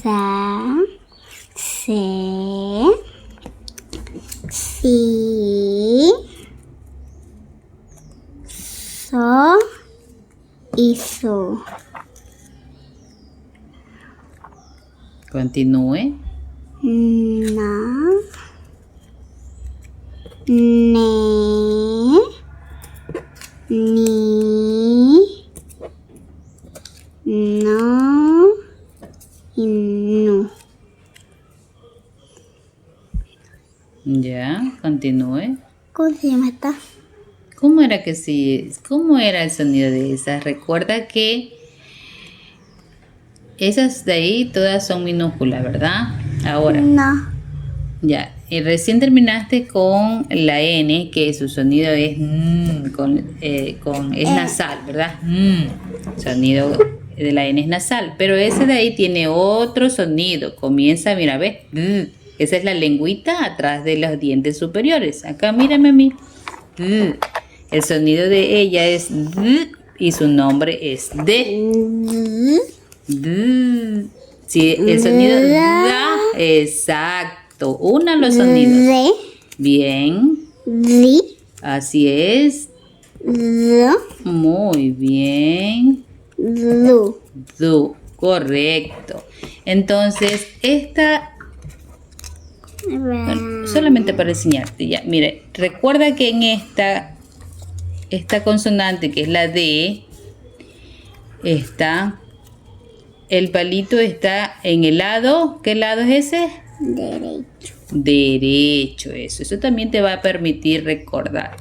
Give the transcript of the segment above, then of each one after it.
sa, se, si, so y su. Continúe. Na, ne, ni, no y nu. Ya, continúe. ¿Cómo se llama esta? ¿Cómo era que sí? ¿Cómo era el sonido de esas? Recuerda que esas de ahí todas son minúsculas, ¿verdad? Ahora, No. ya. Y recién terminaste con la N, que su sonido es es nasal, ¿verdad? Sonido de la N es nasal, pero ese de ahí tiene otro sonido. Comienza, mira, ¿ves? Esa es la lengüita atrás de los dientes superiores. Acá, mírame a mí. El sonido de ella es y su nombre es de. Sí, el sonido da. Exacto. Una los sonidos. De, Bien. di, Así es. do, Muy bien. du. Du. Correcto. Entonces, bueno, solamente para enseñarte ya. Mire, recuerda que en esta consonante que es la D, el palito está en el lado. ¿Qué lado es ese? Derecho. Derecho, eso también te va a permitir recordar.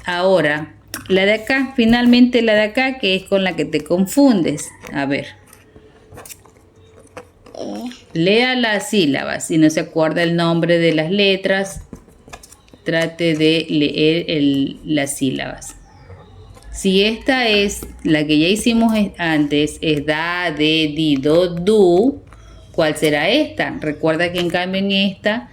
Ahora, la de acá, finalmente la de acá, que es con la que te confundes. A ver. Lea las sílabas. Si no se acuerda el nombre de las letras, trate de leer las sílabas. Si esta es la que ya hicimos antes, es da, de, di, do, du, ¿cuál será esta? Recuerda que en cambio en esta,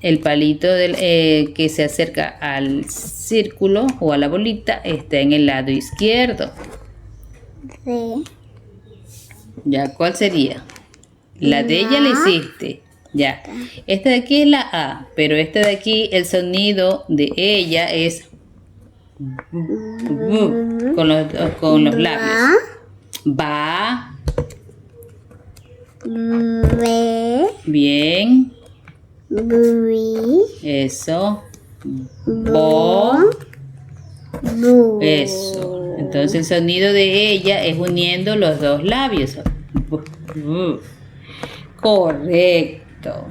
el palito que se acerca al círculo o a la bolita está en el lado izquierdo. De, ¿Ya? ¿Cuál sería? La D ya la hiciste. Ya. Esta de aquí es la A, pero esta de aquí, el sonido de ella es con los labios. Va. ve, Bien. bui, Eso. Bo. bu. Eso. Entonces el sonido de ella es uniendo los dos labios. Correcto.